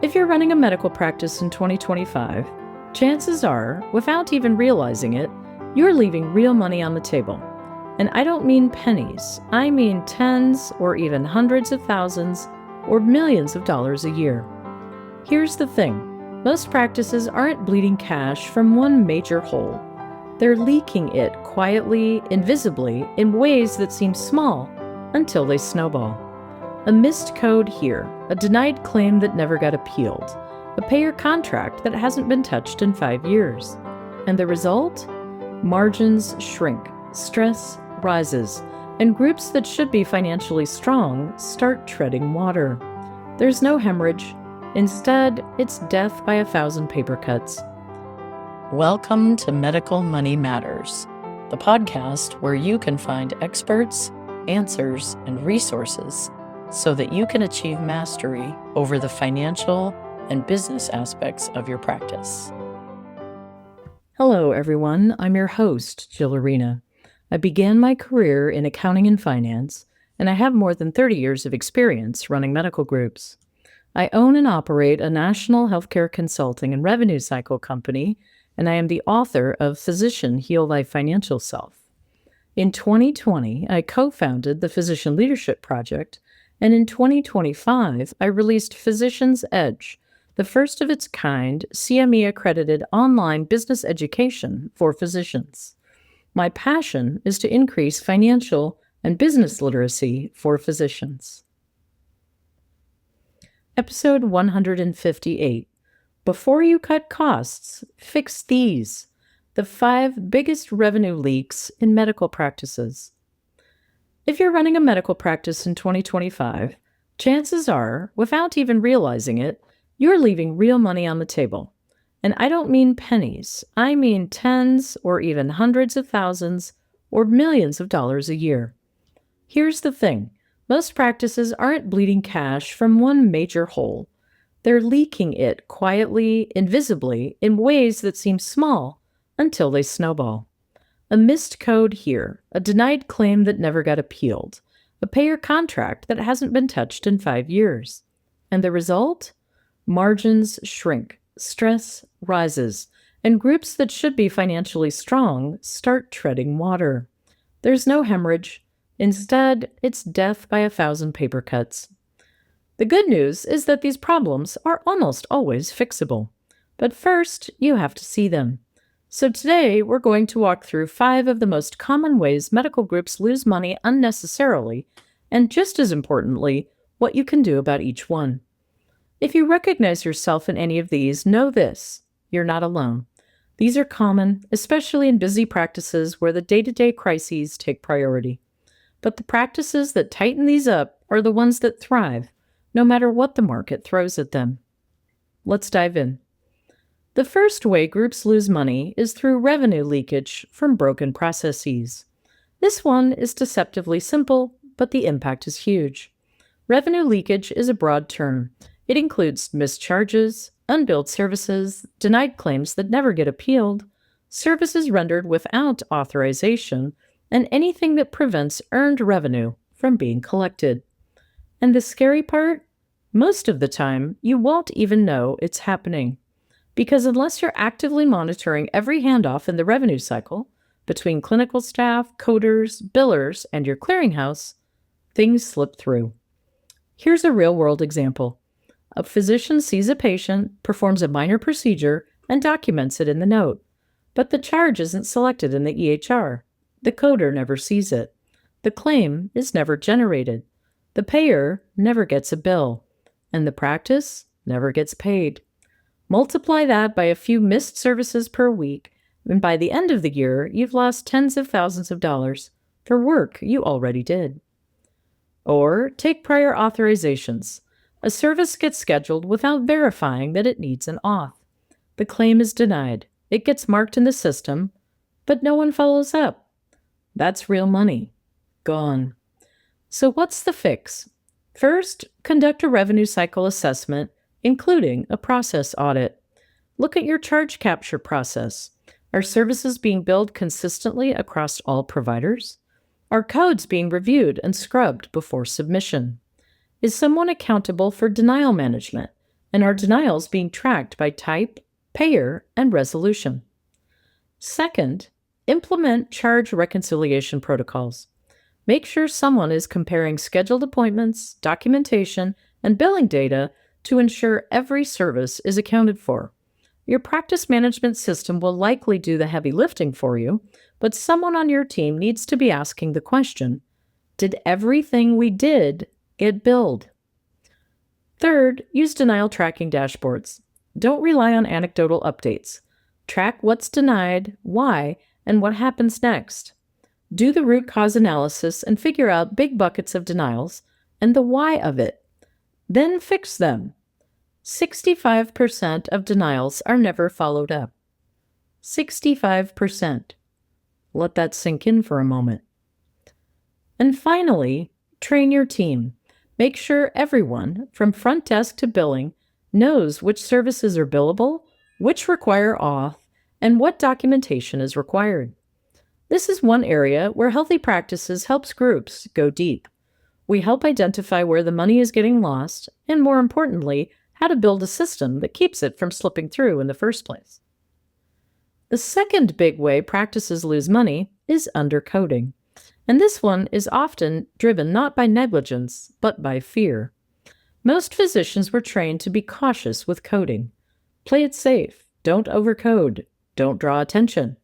If you're running a medical practice in 2025, chances are, without even realizing it, you're leaving real money on the table. And I don't mean pennies, I mean tens or even hundreds of thousands or millions of dollars a year. Here's the thing, most practices aren't bleeding cash from one major hole. They're leaking it quietly, invisibly, in ways that seem small until they snowball. A missed code here, a denied claim that never got appealed, a payer contract that hasn't been touched in 5 years. And the result? Margins shrink, stress rises, and groups that should be financially strong start treading water. There's no hemorrhage. Instead, it's death by 1,000 paper cuts. Welcome to Medical Money Matters, the podcast where you can find experts, answers, and resources so that you can achieve mastery over the financial and business aspects of your practice. Hello, everyone. I'm your host, Jill Arena. I began my career in accounting and finance, and I have more than 30 years of experience running medical groups. I own and operate a national healthcare consulting and revenue cycle company, and I am the author of Physician Heal Thy Financial Self. In 2020, I co-founded the Physician Leadership Project, and in 2025, I released Physician's Edge, the first of its kind CME-accredited online business education for physicians. My passion is to increase financial and business literacy for physicians. Episode 158. Before you cut costs, fix these. The 5 biggest revenue leaks in medical practices. If you're running a medical practice in 2025, chances are, without even realizing it, you're leaving real money on the table. And I don't mean pennies, I mean tens or even hundreds of thousands or millions of dollars a year. Here's the thing, most practices aren't bleeding cash from one major hole. They're leaking it quietly, invisibly, in ways that seem small until they snowball. A missed code here, a denied claim that never got appealed, a payer contract that hasn't been touched in 5 years. And the result? Margins shrink, stress rises, and groups that should be financially strong start treading water. There's no hemorrhage. Instead, it's death by 1,000 paper cuts. The good news is that these problems are almost always fixable. But first, you have to see them. So today, we're going to walk through 5 of the most common ways medical groups lose money unnecessarily, and just as importantly, what you can do about each one. If you recognize yourself in any of these, know this: you're not alone. These are common, especially in busy practices where the day-to-day crises take priority. But the practices that tighten these up are the ones that thrive, no matter what the market throws at them. Let's dive in. The first way groups lose money is through revenue leakage from broken processes. This one is deceptively simple, but the impact is huge. Revenue leakage is a broad term. It includes missed charges, unbilled services, denied claims that never get appealed, services rendered without authorization, and anything that prevents earned revenue from being collected. And the scary part? Most of the time, you won't even know it's happening. Because unless you're actively monitoring every handoff in the revenue cycle between clinical staff, coders, billers, and your clearinghouse, things slip through. Here's a real-world example. A physician sees a patient, performs a minor procedure, and documents it in the note. But the charge isn't selected in the EHR. The coder never sees it. The claim is never generated. The payer never gets a bill. And the practice never gets paid. Multiply that by a few missed services per week, and by the end of the year, you've lost tens of thousands of dollars for work you already did. Or take prior authorizations. A service gets scheduled without verifying that it needs an auth. The claim is denied. It gets marked in the system, but no one follows up. That's real money. Gone. So what's the fix? First, conduct a revenue cycle assessment, including a process audit. Look at your charge capture process. Are services being billed consistently across all providers? Are codes being reviewed and scrubbed before submission? Is someone accountable for denial management, And are denials being tracked by type, payer, and resolution? Second, implement charge reconciliation protocols. Make sure someone is comparing scheduled appointments, documentation, and billing data to ensure every service is accounted for. Your practice management system will likely do the heavy lifting for you, but someone on your team needs to be asking the question, did everything we did get billed? Third, use denial tracking dashboards. Don't rely on anecdotal updates. Track what's denied, why, and what happens next. Do the root cause analysis and figure out big buckets of denials and the why of it. Then fix them. 65% of denials are never followed up. 65%. Let that sink in for a moment. And finally, train your team. Make sure everyone, from front desk to billing, knows which services are billable, which require auth, and what documentation is required. This is one area where Healthy Practices helps groups go deep. We help identify where the money is getting lost, and more importantly, how to build a system that keeps it from slipping through in the first place. The second big way practices lose money is undercoding. And this one is often driven not by negligence, but by fear. Most physicians were trained to be cautious with coding. Play it safe, don't overcode, don't draw attention.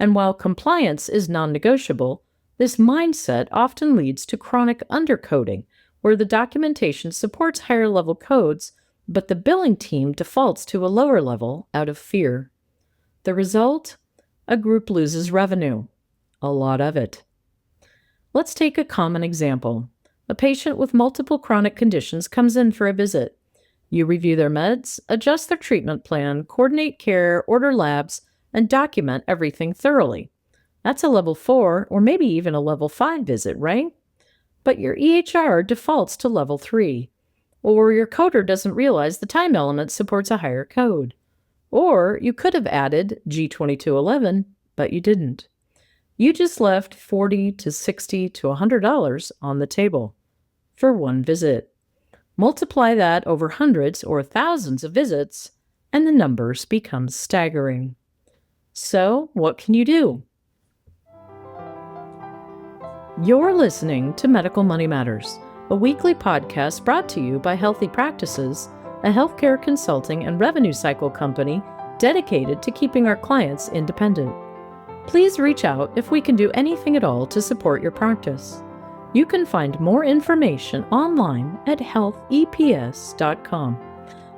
And while compliance is non-negotiable, this mindset often leads to chronic undercoding, where the documentation supports higher-level codes, but the billing team defaults to a lower level out of fear. The result? A group loses revenue. A lot of it. Let's take a common example. A patient with multiple chronic conditions comes in for a visit. You review their meds, adjust their treatment plan, coordinate care, order labs, and document everything thoroughly. That's a level 4 or maybe even a level 5 visit, right? But your EHR defaults to level 3. Or your coder doesn't realize the time element supports a higher code. Or you could have added G2211, but you didn't. You just left $40 to $60 to $100 on the table for one visit. Multiply that over hundreds or thousands of visits, and the numbers become staggering. So, what can you do? You're listening to Medical Money Matters, a weekly podcast brought to you by Healthy Practices, a healthcare consulting and revenue cycle company dedicated to keeping our clients independent. Please reach out if we can do anything at all to support your practice. You can find more information online at healtheps.com.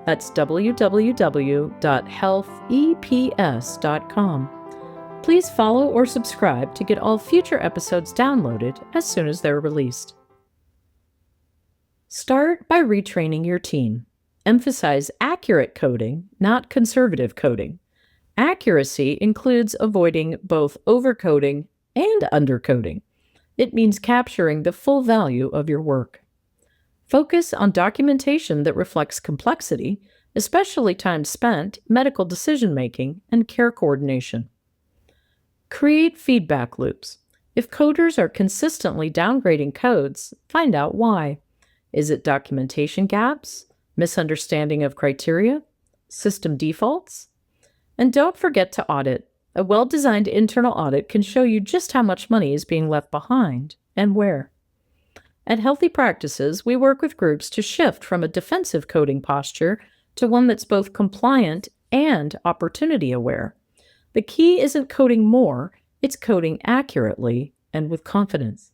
That's www.healtheps.com. Please follow or subscribe to get all future episodes downloaded as soon as they're released. Start by retraining your team. Emphasize accurate coding, not conservative coding. Accuracy includes avoiding both overcoding and undercoding. It means capturing the full value of your work. Focus on documentation that reflects complexity, especially time spent, medical decision-making, and care coordination. Create feedback loops. If coders are consistently downgrading codes, find out why. Is it documentation gaps, misunderstanding of criteria, system defaults? And don't forget to audit. A well-designed internal audit can show you just how much money is being left behind and where. At Healthy Practices, we work with groups to shift from a defensive coding posture to one that's both compliant and opportunity aware. The key isn't coding more, it's coding accurately and with confidence.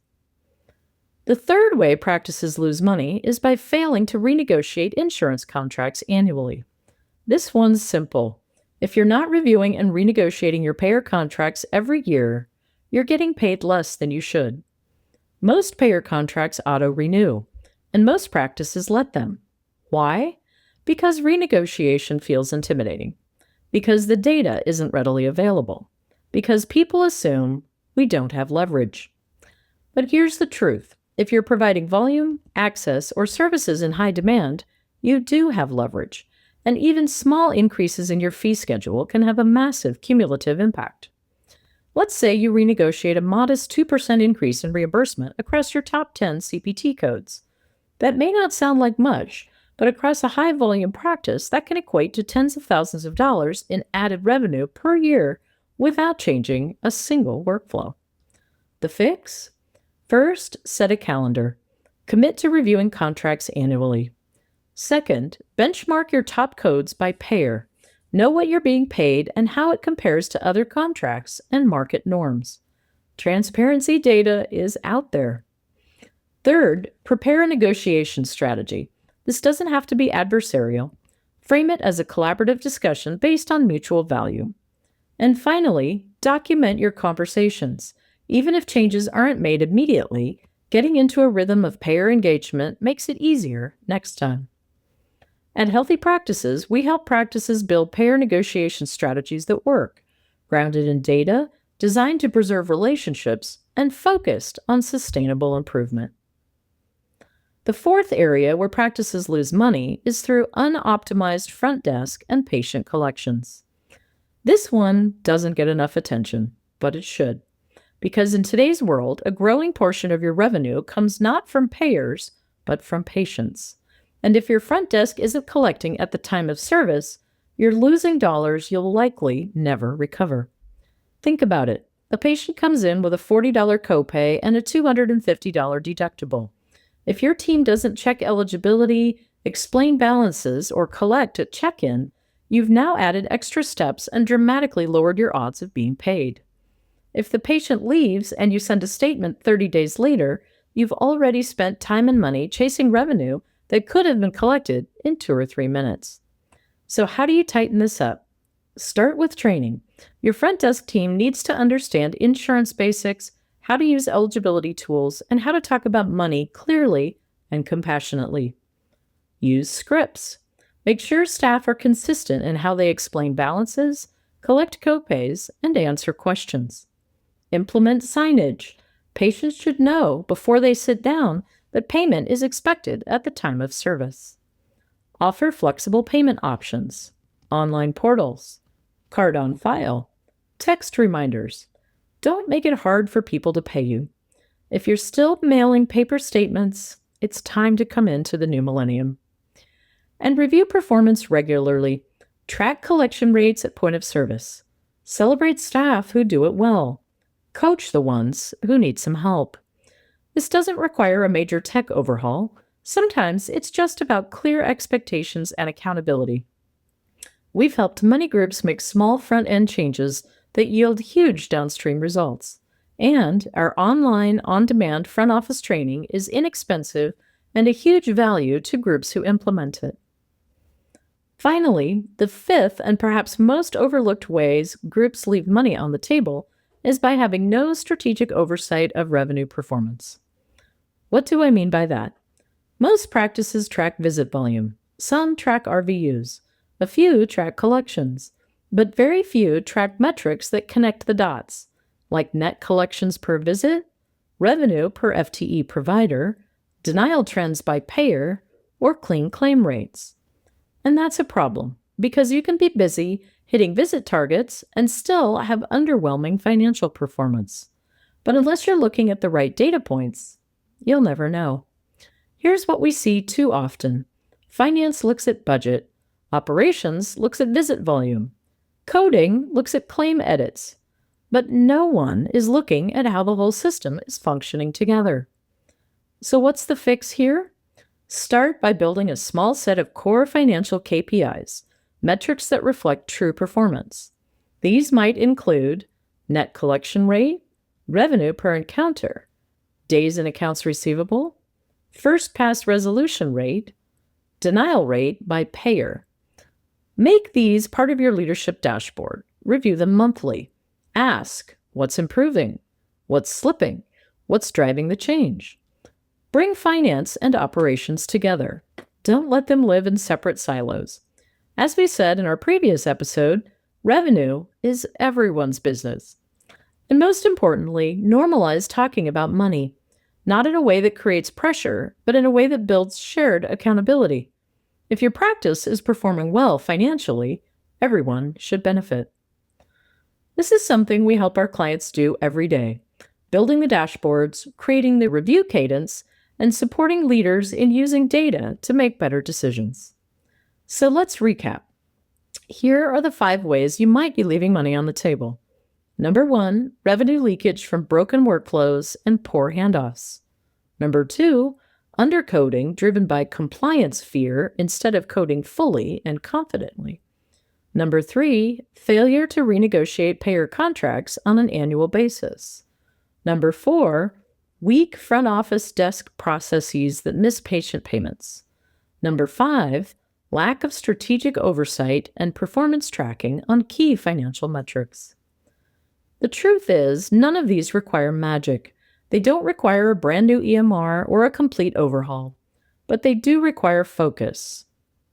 The third way practices lose money is by failing to renegotiate insurance contracts annually. This one's simple. If you're not reviewing and renegotiating your payer contracts every year, you're getting paid less than you should. Most payer contracts auto-renew, and most practices let them. Why? Because renegotiation feels intimidating. Because the data isn't readily available. Because people assume we don't have leverage. But here's the truth. If you're providing volume, access, or services in high demand, you do have leverage. And even small increases in your fee schedule can have a massive cumulative impact. Let's say you renegotiate a modest 2% increase in reimbursement across your top 10 CPT codes. That may not sound like much, But across a high volume practice, that can equate to tens of thousands of dollars in added revenue per year without changing a single workflow. The fix? First, set a calendar. Commit to reviewing contracts annually. Second, benchmark your top codes by payer. Know what you're being paid and how it compares to other contracts and market norms. Transparency data is out there. Third, prepare a negotiation strategy. This doesn't have to be adversarial. Frame it as a collaborative discussion based on mutual value. And finally, document your conversations. Even if changes aren't made immediately, getting into a rhythm of payer engagement makes it easier next time. At Healthy Practices, we help practices build payer negotiation strategies that work, grounded in data, designed to preserve relationships, and focused on sustainable improvement. The fourth area where practices lose money is through unoptimized front desk and patient collections. This one doesn't get enough attention, but it should. Because in today's world, a growing portion of your revenue comes not from payers, but from patients. And if your front desk isn't collecting at the time of service, you're losing dollars you'll likely never recover. Think about it. A patient comes in with a $40 copay and a $250 deductible. If your team doesn't check eligibility, explain balances, or collect at check-in, you've now added extra steps and dramatically lowered your odds of being paid. If the patient leaves and you send a statement 30 days later, you've already spent time and money chasing revenue that could have been collected in 2 or 3 minutes. So how do you tighten this up? Start with training. Your front desk team needs to understand insurance basics, how to use eligibility tools, and how to talk about money clearly and compassionately. Use scripts. Make sure staff are consistent in how they explain balances, collect copays, and answer questions. Implement signage. Patients should know before they sit down that payment is expected at the time of service. Offer flexible payment options, online portals, card on file, text reminders. Don't make it hard for people to pay you. If you're still mailing paper statements, it's time to come into the new millennium. And review performance regularly. Track collection rates at point of service. Celebrate staff who do it well. Coach the ones who need some help. This doesn't require a major tech overhaul. Sometimes it's just about clear expectations and accountability. We've helped many groups make small front-end changes that yield huge downstream results. And our online, on-demand front office training is inexpensive and a huge value to groups who implement it. Finally, the fifth and perhaps most overlooked ways groups leave money on the table is by having no strategic oversight of revenue performance. What do I mean by that? Most practices track visit volume. Some track RVUs. A few track collections. But very few track metrics that connect the dots, like net collections per visit, revenue per FTE provider, denial trends by payer, or clean claim rates. And that's a problem, because you can be busy hitting visit targets and still have underwhelming financial performance. But unless you're looking at the right data points, you'll never know. Here's what we see too often. Finance looks at budget. Operations looks at visit volume. Coding looks at claim edits. But no one is looking at how the whole system is functioning together. So what's the fix here? Start by building a small set of core financial KPIs, metrics that reflect true performance. These might include net collection rate, revenue per encounter, days in accounts receivable, first pass resolution rate, denial rate by payer. Make these part of your leadership dashboard. Review them monthly. Ask, what's improving? What's slipping? What's driving the change? Bring finance and operations together. Don't let them live in separate silos. As we said in our previous episode, revenue is everyone's business. And most importantly, normalize talking about money, not in a way that creates pressure, but in a way that builds shared accountability. If your practice is performing well financially, everyone should benefit. This is something we help our clients do every day, building the dashboards, creating the review cadence, and supporting leaders in using data to make better decisions. So let's recap. Here are the 5 ways you might be leaving money on the table. Number 1, revenue leakage from broken workflows and poor handoffs. Number 2, undercoding driven by compliance fear instead of coding fully and confidently. Number 3, failure to renegotiate payer contracts on an annual basis. Number 4, weak front office desk processes that miss patient payments. Number 5, lack of strategic oversight and performance tracking on key financial metrics. The truth is, none of these require magic. They don't require a brand new EMR or a complete overhaul, but they do require focus,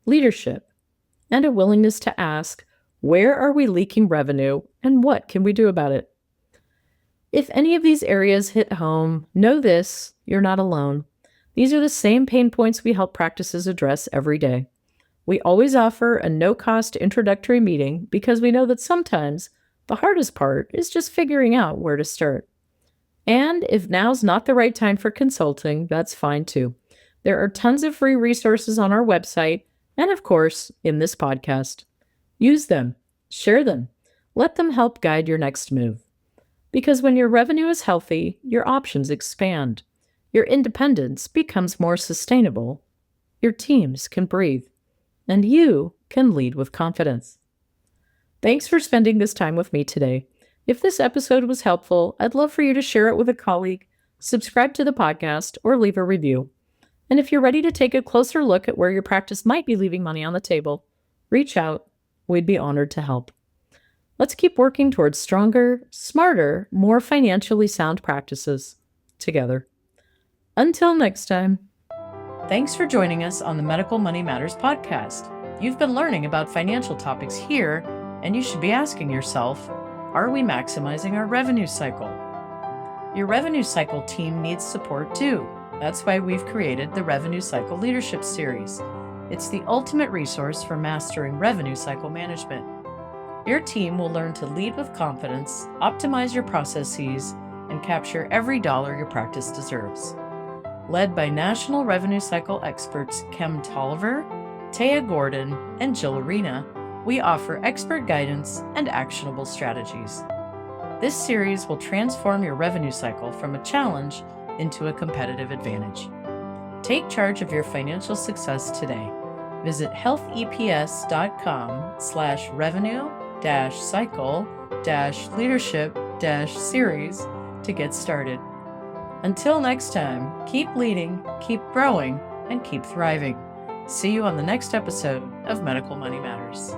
leadership, and a willingness to ask, where are we leaking revenue and what can we do about it? If any of these areas hit home, know this, you're not alone. These are the same pain points we help practices address every day. We always offer a no-cost introductory meeting because we know that sometimes the hardest part is just figuring out where to start. And if now's not the right time for consulting, that's fine too. There are tons of free resources on our website and, of course, in this podcast. Use them, share them, let them help guide your next move. Because when your revenue is healthy, your options expand. Your independence becomes more sustainable. Your teams can breathe. And you can lead with confidence. Thanks for spending this time with me today. If this episode was helpful, I'd love for you to share it with a colleague, subscribe to the podcast, or leave a review. And if you're ready to take a closer look at where your practice might be leaving money on the table, reach out. We'd be honored to help. Let's keep working towards stronger, smarter, more financially sound practices together. Until next time. Thanks for joining us on the Medical Money Matters podcast. You've been learning about financial topics here, and you should be asking yourself, are we maximizing our revenue cycle? Your revenue cycle team needs support too. That's why we've created the Revenue Cycle Leadership Series. It's the ultimate resource for mastering revenue cycle management. Your team will learn to lead with confidence, optimize your processes, and capture every dollar your practice deserves. Led by national revenue cycle experts Kim Tolliver, Taya Gordon, and Jill Arena, we offer expert guidance and actionable strategies. This series will transform your revenue cycle from a challenge into a competitive advantage. Take charge of your financial success today. Visit healtheps.com/revenue-cycle-leadership-series to get started. Until next time, keep leading, keep growing, and keep thriving. See you on the next episode of Medical Money Matters.